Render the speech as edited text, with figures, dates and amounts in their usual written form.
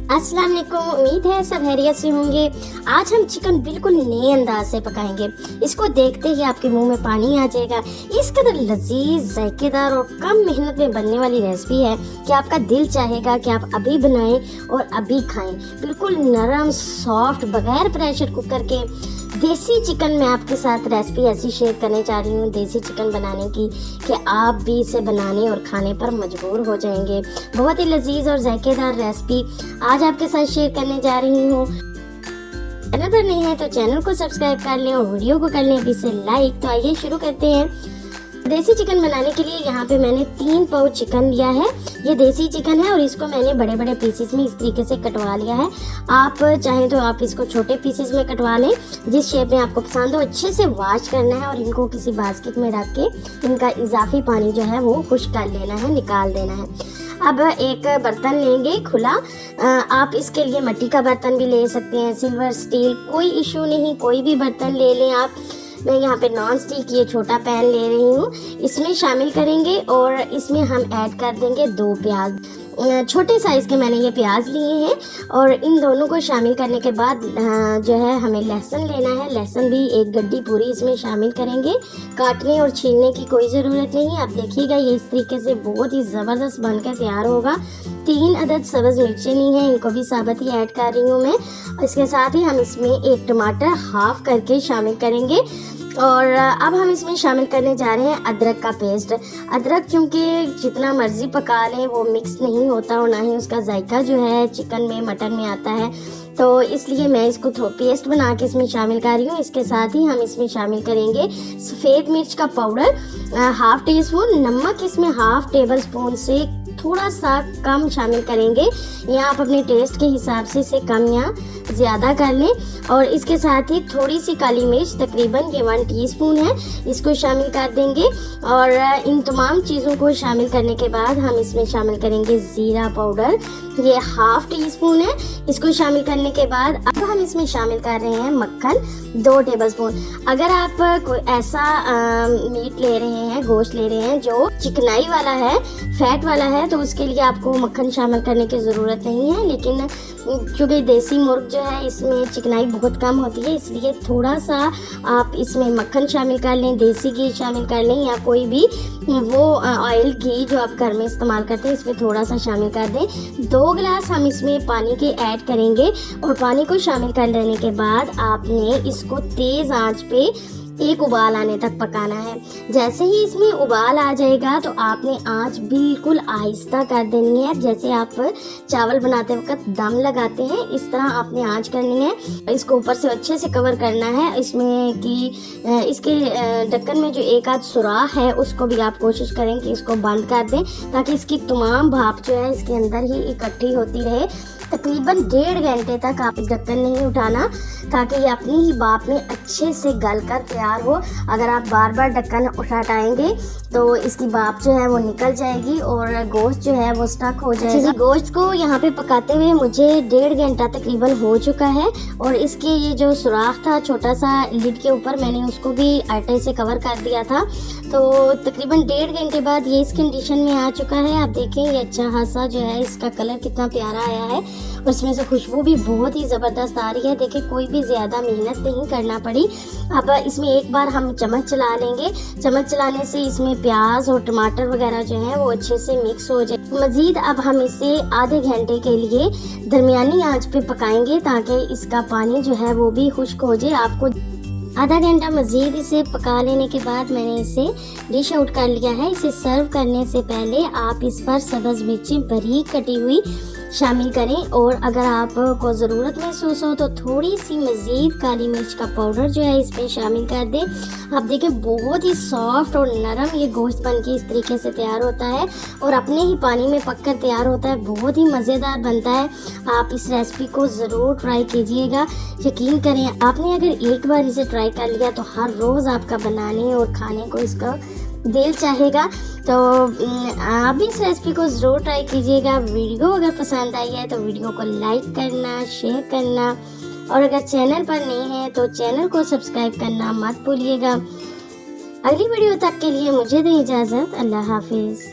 अस्सलाम वालेकुम। उम्मीद है सब खैरियत से होंगे। आज हम चिकन बिल्कुल नए अंदाज से पकाएंगे। इसको देखते ही आपके मुंह में पानी आ जाएगा। इस कदर लजीज, जायकेदार और कम मेहनत में बनने वाली रेसिपी है कि आपका दिल चाहेगा कि आप अभी बनाएं और अभी खाएं। बिल्कुल नरम, सॉफ्ट, बगैर प्रेशर कुकर के देसी चिकन में आपके साथ रेसिपी ऐसी शेयर करने जा रही हूँ देसी चिकन बनाने की कि आप भी इसे बनाने और खाने पर मजबूर हो जाएंगे। बहुत ही लजीज और जायकेदार रेसिपी आज आपके साथ शेयर करने जा रही हूँ। चैनल पर नहीं है तो चैनल को सब्सक्राइब कर लें और वीडियो को कर लें अभी से लाइक। तो आइए शुरू करते हैं। देसी चिकन बनाने के लिए यहाँ पे मैंने 3 पाउच चिकन लिया है। ये देसी चिकन है और इसको मैंने बड़े बड़े पीसेस में इस तरीके से कटवा लिया है। आप चाहें तो आप इसको छोटे पीसेस में कटवा लें, जिस शेप में आपको पसंद हो। अच्छे से वॉश करना है और इनको किसी बास्केट में रख के इनका इजाफी पानी जो है वो खुश्क कर लेना है, निकाल देना है। अब एक बर्तन लेंगे खुला। आप इसके लिए मिट्टी का बर्तन भी ले सकते हैं, सिल्वर, स्टील, कोई इशू नहीं, कोई भी बर्तन ले लें आप। मैं यहाँ पे नॉन स्टिक ये छोटा पैन ले रही हूँ। इसमें शामिल करेंगे और इसमें हम ऐड कर देंगे 2 प्याज। छोटे साइज़ के मैंने ये प्याज लिए हैं और इन दोनों को शामिल करने के बाद जो है हमें लहसुन लेना है। लहसुन भी 1 गड्डी पूरी इसमें शामिल करेंगे। काटने और छीलने की कोई ज़रूरत नहीं। आप देखिएगा ये इस तरीके से बहुत ही ज़बरदस्त बनकर तैयार होगा। 3 अदद सब्ज़ मिर्चें ली हैं, इनको भी साबुत ही ऐड कर रही हूँ मैं। इसके साथ ही हम इसमें 1 टमाटर हाफ करके शामिल करेंगे। और अब हम इसमें शामिल करने जा रहे हैं अदरक का पेस्ट। अदरक क्योंकि जितना मर्जी पका लें वो मिक्स नहीं होता और ना ही उसका जायका जो है चिकन में, मटन में आता है, तो इसलिए मैं इसको पेस्ट बना के इसमें शामिल कर रही हूँ। इसके साथ ही हम इसमें शामिल करेंगे सफ़ेद मिर्च का पाउडर हाफ टी स्पून, नमक इसमें हाफ टेबल स्पून से थोड़ा सा कम शामिल करेंगे, या आप अपने टेस्ट के हिसाब से इसे कम या ज़्यादा कर लें। और इसके साथ ही थोड़ी सी काली मिर्च, तकरीबन ये 1 टीस्पून है, इसको शामिल कर देंगे। और इन तमाम चीज़ों को शामिल करने के बाद हम इसमें शामिल करेंगे ज़ीरा पाउडर, ये हाफ टी स्पून है। इसको शामिल करने के बाद अब हम इसमें शामिल कर रहे हैं मक्खन 2 टेबलस्पून। अगर आप कोई ऐसा मीट ले रहे हैं, गोश्त ले रहे हैं जो चिकनाई वाला है, फैट वाला है, तो उसके लिए आपको मक्खन शामिल करने की ज़रूरत नहीं है। लेकिन क्योंकि देसी मुर्ग जो है इसमें चिकनाई बहुत कम होती है, इसलिए थोड़ा सा आप इसमें मक्खन शामिल कर लें, देसी घी शामिल कर लें, या कोई भी वो ऑयल घी जो आप घर में इस्तेमाल करते हैं इसमें थोड़ा सा शामिल कर दें। 2 गिलास हम इसमें पानी के ऐड करेंगे और पानी को शामिल कर देने के बाद आपने इसको तेज़ आंच पे 1 उबाल आने तक पकाना है। जैसे ही इसमें उबाल आ जाएगा तो आपने आंच बिल्कुल आहिस्ता कर देनी है। जैसे आप चावल बनाते वक्त दम लगाते हैं, इस तरह आपने आंच करनी है। इसको ऊपर से अच्छे से कवर करना है। इसमें कि इसके ढक्कन में जो 1 आध सुराख है उसको भी आप कोशिश करें कि इसको बंद कर दें, ताकि इसकी तमाम भाप जो है इसके अंदर ही इकट्ठी होती रहे। तकरीबन 1.5 घंटे तक आप ढक्कन नहीं उठाना, ताकि ये अपनी ही भाप में अच्छे से गलकर तैयार हो। अगर आप बार बार ढक्कन उठाएंगे तो इसकी भाप जो है वो निकल जाएगी और गोश्त जो है वो स्टक हो जाएगा। गोश्त को यहाँ पे पकाते हुए मुझे 1.5 घंटा तकरीबन हो चुका है और इसके ये जो सुराख था छोटा सा लिड के ऊपर, मैंने उसको भी आटे से कवर कर दिया था। तो तकरीबन 1.5 घंटे बाद ये इस कंडीशन में आ चुका है। आप देखें ये अच्छा खासा जो है इसका कलर कितना प्यारा आया है और इसमें से खुशबू भी बहुत ही ज़बरदस्त आ रही है। देखिए कोई भी ज़्यादा मेहनत नहीं करना पड़ी। अब इसमें एक बार हम चम्मच चला लेंगे। चम्मच चलाने से इसमें प्याज और टमाटर वगैरह जो है वो अच्छे से मिक्स हो जाए। मज़ीद अब हम इसे आधे घंटे के लिए दरमियानी आंच पे पकाएंगे, ताकि इसका पानी जो है वो भी खुश्क हो जाए। आपको आधा घंटा मज़ीद इसे पका लेने के बाद मैंने इसे डिश आउट कर लिया है। इसे सर्व करने से पहले आप इस पर सब्ज़ मिर्चें बारीक कटी हुई शामिल करें और अगर आपको ज़रूरत महसूस हो तो थोड़ी सी मज़ीद काली मिर्च का पाउडर जो है इसमें शामिल कर दें। आप देखें बहुत ही सॉफ्ट और नरम ये गोश्त बन के इस तरीके से तैयार होता है और अपने ही पानी में पककर तैयार होता है। बहुत ही मज़ेदार बनता है। आप इस रेसिपी को ज़रूर ट्राई कीजिएगा। यकीन करें, आपने अगर एक बार इसे ट्राई कर लिया तो हर रोज़ आपका बनाने और खाने को इसका दिल चाहेगा। तो आप भी इस रेसिपी को ज़रूर ट्राई कीजिएगा। वीडियो अगर पसंद आई है तो वीडियो को लाइक करना, शेयर करना और अगर चैनल पर नहीं है तो चैनल को सब्सक्राइब करना मत भूलिएगा। अगली वीडियो तक के लिए मुझे दें इजाज़त। अल्लाह हाफिज़।